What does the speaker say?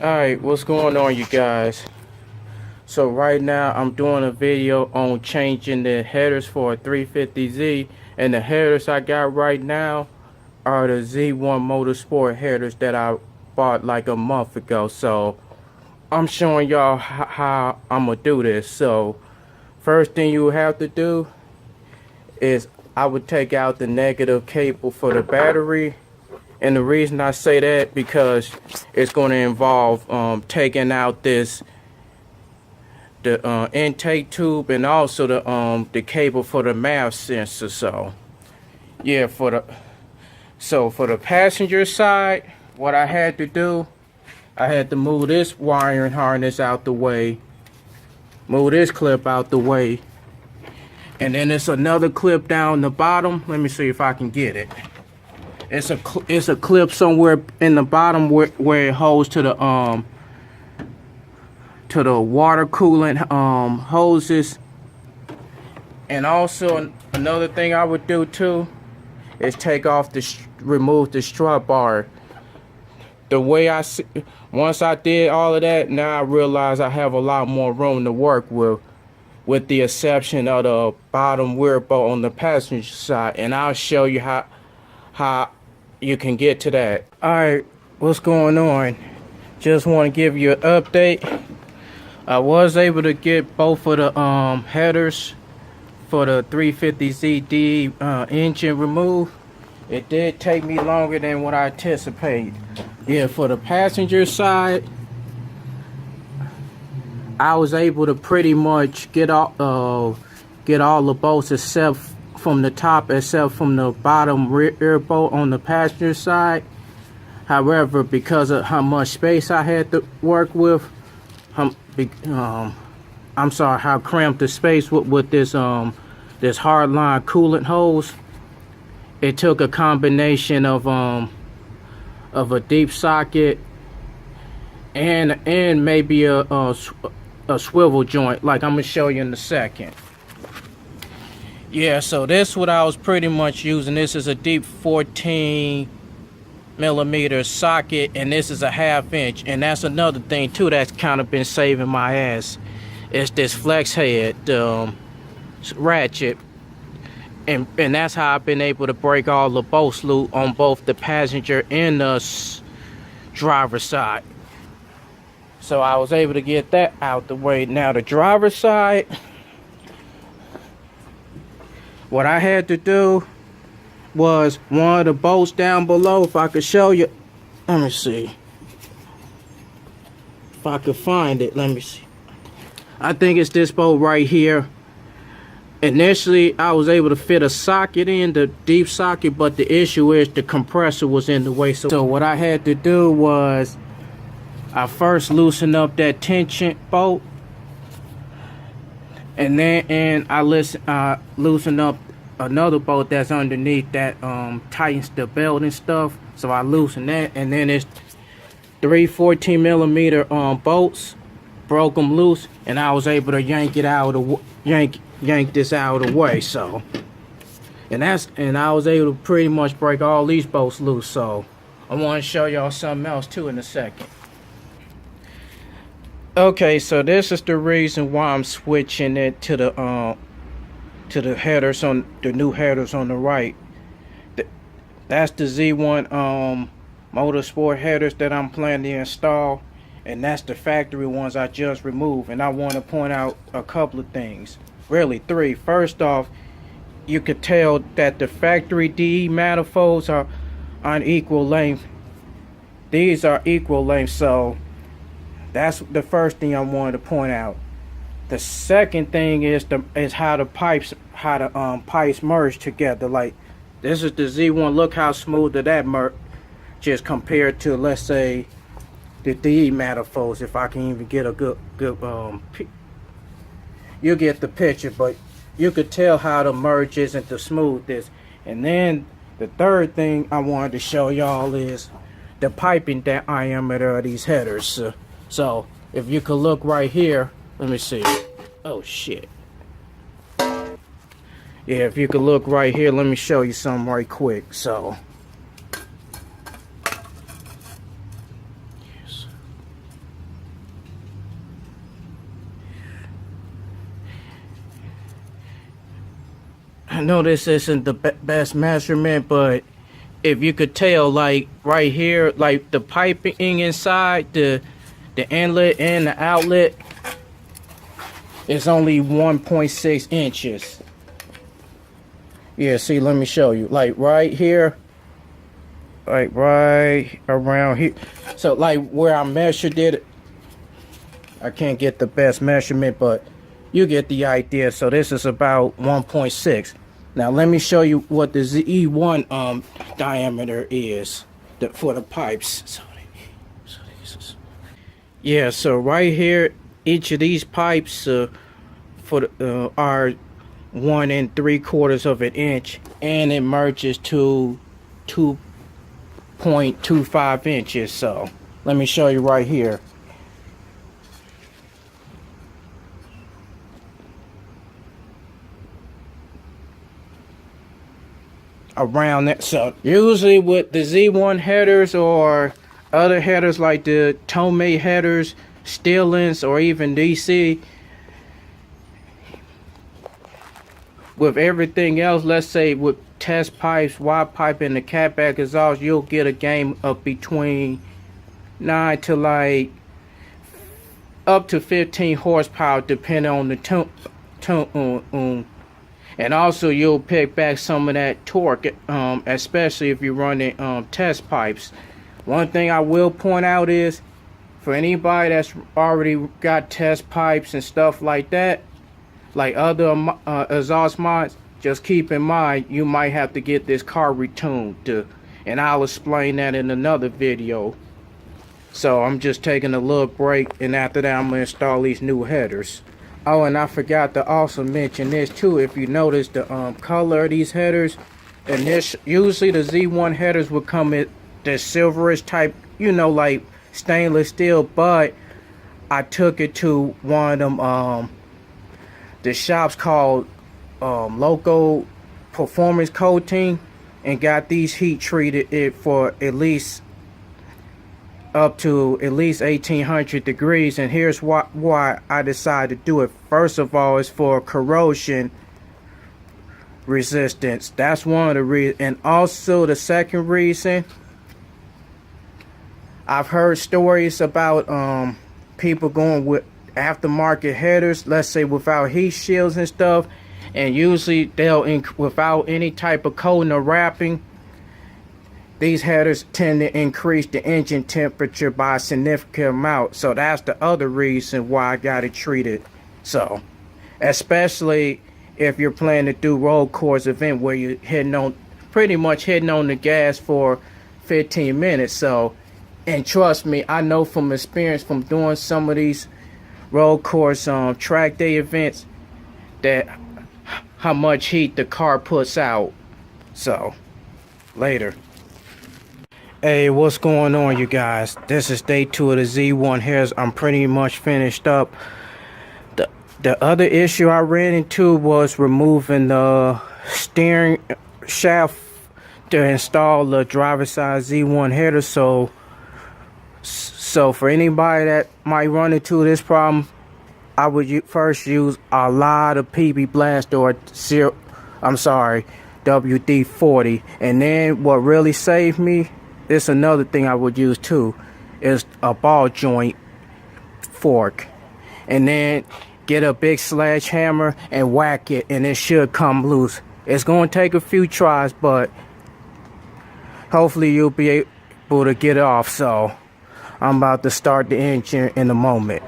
Alright, what's going on, you guys? So right now I'm doing a video on changing the headers for a 350Z, and the headers I got right now are the Z1 Motorsport headers that I bought like a month ago. So I'm showing y'all how I'm gonna do this. So first thing you have to do is I would take out the negative cable for the battery. And the reason I say that, because it's going to involve taking out the intake tube, and also the cable for the MAV sensor. So yeah, for the passenger side, what I had to do, I had to move this wiring harness out the way, move this clip out the way, and then there's another clip down the bottom. Let me see if I can get it. It's a clip somewhere in the bottom where it holds to the water coolant hoses. And also another thing I would do too is remove the strut bar. The way once I did all of that, now I realize I have a lot more room to work with the exception of the bottom rear bolt on the passenger side, and I'll show you how you can get to that. Alright, what's going on? Just want to give you an update. I was able to get both of the headers for the 350ZD engine removed. It did take me longer than what I anticipated. Yeah, for the passenger side, I was able to pretty much get all the bolts except from the top, except from the bottom rear bolt on the passenger side. However, because of how much space I had to work with, how cramped the space with this hardline coolant hose, it took a combination of a deep socket and maybe a swivel joint, like I'm gonna show you in a second. Yeah, so this what I was pretty much using. This is a deep 14mm socket, and this is a 1/2 inch. And that's another thing too that's kind of been saving my ass. It's this flex head ratchet, and that's how I've been able to break all the bolts loose on both the passenger and the driver's side. So I was able to get that out the way. Now the driver's side, what I had to do was one of the bolts down below. If I could show you, let me see if I could find it. Let me see. I think it's this bolt right here. Initially, I was able to fit a socket in, the deep socket, but the issue is the compressor was in the way. So what I had to do was I first loosened up that tension bolt, and then I loosened up another bolt that's underneath that tightens the belt and stuff. So I loosened that, and then it's 3 14mm bolts, broke them loose, and I was able to yank it out of yank this out of the way. So and I was able to pretty much break all these bolts loose. So I want to show y'all something else too in a second. Okay, so this is the reason why I'm switching it to the headers on the new headers on the right. That's the Z1 Motorsport headers that I'm planning to install, and that's the factory ones I just removed. And I want to point out a couple of things, really 3. First off, you could tell that the factory DE manifolds are on equal length. These are equal length, so that's the first thing I wanted to point out. The second thing is how the pipes merge together. Like, this is the Z1. Look how smooth that merge just compared to, let's say, the DE manifolds. If I can even get a good you get the picture, but you could tell how the merge isn't the smoothest. And then the third thing I wanted to show y'all is the piping diameter of these headers. So if you could look right here, let me see. Oh shit. Yeah, if you could look right here, let me show you something right quick. So know this isn't the best measurement, but if you could tell, like right here, like the piping inside the inlet and the outlet is only 1.6 inches. Yeah, see, let me show you. Like right here, like right around here. So like where I measured it, I can't get the best measurement, but you get the idea. So this is about 1.6. Now let me show you what the Z1 diameter is for the pipes. Yeah, so right here, each of these pipes are 1 3/4 of an inch, and it merges to 2.25 inches. So let me show you right here. Around that. So usually with the Z1 headers or other headers like the Tomei headers, Steelins, or even DC, with everything else, let's say with test pipes, wide pipe, and the catback exhaust, you'll get a gain of between 9 to like up to 15 horsepower depending on the tune. And also you'll pick back some of that torque, especially if you're running test pipes. One thing I will point out is, for anybody that's already got test pipes and stuff like that, like other exhaust mods, just keep in mind you might have to get this car retuned, and I'll explain that in another video. So I'm just taking a little break, and after that I'm going to install these new headers. Oh, and I forgot to also mention this too. If you notice the color of these headers, and this usually the Z1 headers will come in the silverish type, you know, like stainless steel, but I took it to one of them the shops called Local Performance Coating, and got these heat treated it for at least up to at least 1800 degrees. And here's why I decided to do it. First of all, it's for corrosion resistance. That's one of the reasons. And also the second reason, I've heard stories about people going with aftermarket headers, let's say without heat shields and stuff, and usually they'll without any type of coating or wrapping, these headers tend to increase the engine temperature by a significant amount. So that's the other reason why I got it treated. So especially if you're planning to do road course event where you're pretty much hitting on the gas for 15 minutes. So, and trust me, I know from experience from doing some of these road course track day events that how much heat the car puts out. So later. Hey, what's going on, you guys? This is day 2 of the Z1 headers. I'm pretty much finished up. The other issue I ran into was removing the steering shaft to install the driver's side Z1 header. So for anybody that might run into this problem, I would first use a lot of PB Blast or WD-40, and then what really saved me, it's another thing I would use too, is a ball joint fork, and then get a big sledgehammer and whack it, and it should come loose. It's going to take a few tries, but hopefully you'll be able to get it off. So I'm about to start the engine in a moment.